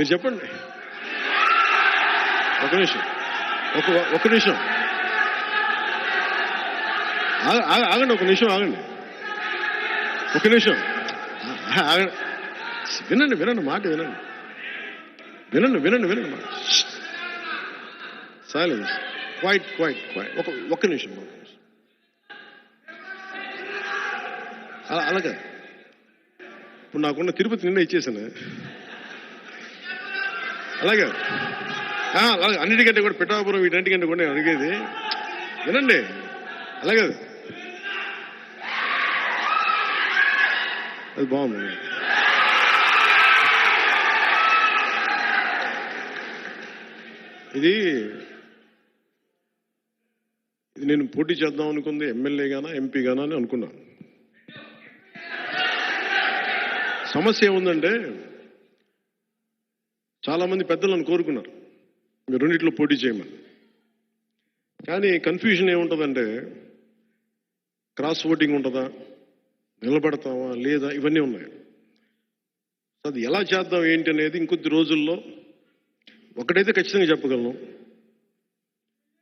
మీరు చెప్పండి. ఒక నిమిషం, ఒక నిమిషం ఆగండి, ఒక నిమిషం ఆగండి, ఒక నిమిషం ఆగండి. వినండి మాట వినండి మాట. Silence, quiet. ఒక్క నిమిషం. అలాగే ఇప్పుడు నాకున్న తిరుపతి నిన్న ఇచ్చేసాను. అలాగే అన్నిటికంటే కూడా పిఠాపురం వీటన్నిటికంటే కూడా నేను అడిగేది వినండి. అలాగే అది బాగుంది. ఇది నేను పోటీ చేద్దాం అనుకుంది ఎమ్మెల్యే గానా ఎంపీ గానా అని అనుకున్నాను. సమస్య ఏముందంటే చాలా మంది పెద్దలు నన్ను కోరుకున్నారు మీరు రెండిట్లో పోటీ చేయమని. కానీ కన్ఫ్యూజన్ ఏముంటుందంటే క్రాస్ ఓటింగ్ ఉంటుందా, నిలబడతావా లేదా, ఇవన్నీ ఉన్నాయి. అది ఎలా చేద్దాం ఏంటి అనేది ఇంకొద్ది రోజుల్లో ఒకటైతే ఖచ్చితంగా చెప్పగలను.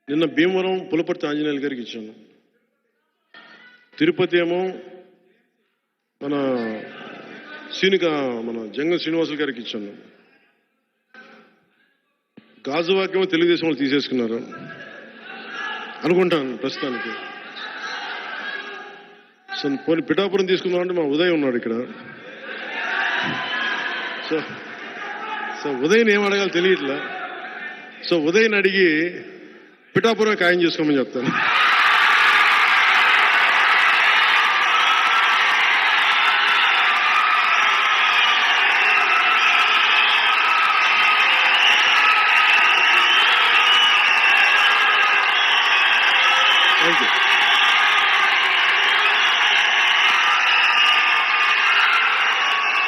నిన్న భీమవరం పులపర్తి ఆంజనేయులు గారికి ఇచ్చాను. తిరుపతి ఏమో మన జంగం శ్రీనివాసులు గారికి ఇచ్చాను. గాజువాకేమో తెలుగుదేశం వాళ్ళు తీసేసుకున్నారు అనుకుంటాను ప్రస్తుతానికి. సో పోనీ పిఠాపురం తీసుకుందామంటే మా ఉదయ్ ఉన్నాడు ఇక్కడ. సో ఉదయ్ని ఏం అడగాలి తెలియట్లా. సో ఉదయ్ని అడిగి పిఠాపురం ఖాయం చేసుకోమని చెప్తాను.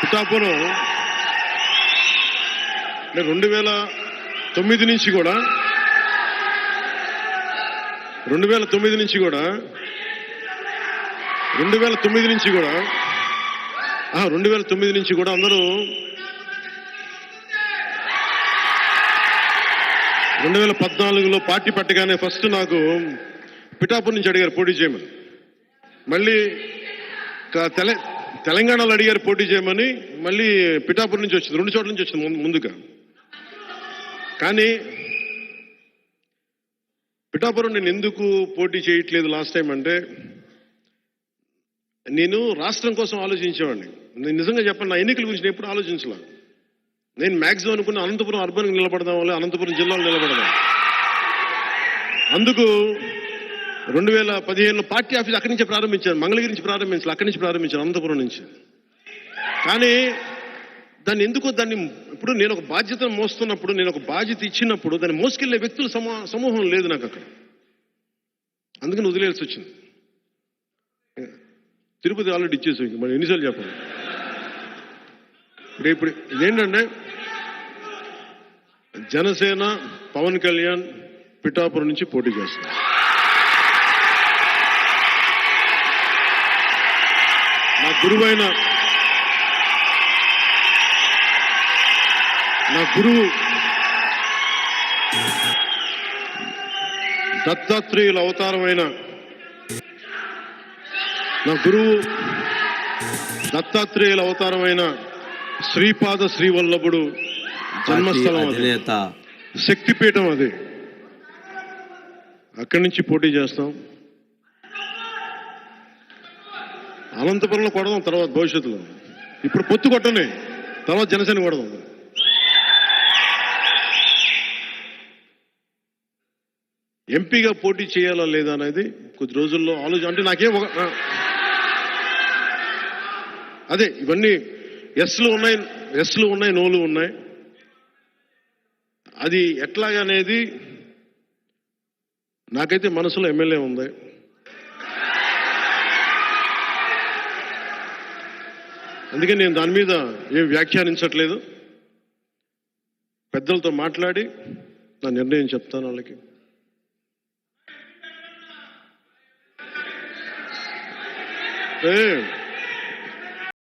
పిఠాపురం 2009 నుంచి కూడా 2009 నుంచి కూడా 2009 నుంచి కూడా అందరూ 2014లో పార్టీ పట్టగానే ఫస్ట్ నాకు పిఠాపురం నుంచి అడిగారు పోటీ చేయమని. మళ్ళీ తెలంగాణలో అడిగారు పోటీ చేయమని. మళ్ళీ పిఠాపురం నుంచి వచ్చింది, 2 చోట్ల నుంచి వచ్చింది ముందుగా. కానీ పిఠాపురం నేను ఎందుకు పోటీ చేయట్లేదు లాస్ట్ టైం అంటే, నేను రాష్ట్రం కోసం ఆలోచించేవాడిని. నేను నిజంగా చెప్పండి, నా ఎన్నికల గురించి నేను ఎప్పుడు ఆలోచించలే. నేను మ్యాక్సిమం అనుకున్న అనంతపురం అర్బన్కి నిలబడదాం, వల్ల అనంతపురం జిల్లాలో నిలబడదాం. అందుకు 2015లో పార్టీ ఆఫీస్ అక్కడి నుంచే ప్రారంభించాను. మంగళగిరి నుంచి ప్రారంభించాను, అక్కడి నుంచి ప్రారంభించాను, అనంతపురం నుంచి. కానీ దాన్ని ఇప్పుడు నేను ఒక బాధ్యతను మోస్తున్నప్పుడు, నేను ఒక బాధ్యత ఇచ్చినప్పుడు దాన్ని మోసుకెళ్లే వ్యక్తుల సమూహం లేదు నాకు అక్కడ. అందుకని వదిలేయాల్సి వచ్చింది. తిరుపతి ఆల్రెడీ ఇచ్చేసాం, ఇంక మనం ఎన్నిసార్లు చెప్పాలి. ఇప్పుడు ఇదేంటంటే జనసేన పవన్ కళ్యాణ్ పిఠాపురం నుంచి పోటీ చేస్తున్నారు. నా గురువు దత్తాత్రేయుల అవతారమైన శ్రీపాద శ్రీవల్లభుడు జన్మస్థలం అది, శక్తిపీఠం అది. అక్కడి నుంచి పోటీ చేస్తాం. అనంతపురంలో కొడదాం తర్వాత భవిష్యత్తులో. ఇప్పుడు పొత్తు కొట్టనే, తర్వాత జనసేన కొడదాం. ఎంపీగా పోటీ చేయాలా లేదా అనేది కొద్ది రోజుల్లో అంటే నాకేం అదే ఇవన్నీ ఎస్లు ఉన్నాయి, నోలు ఉన్నాయి. అది ఎట్లాగనేది నాకైతే మనసులో ఎమ్మెల్యే ఉంది. అందుకే నేను దాని మీద ఏం వ్యాఖ్యానించట్లేదు. పెద్దలతో మాట్లాడి నా నిర్ణయం చెప్తాను వాళ్ళకి. ఏ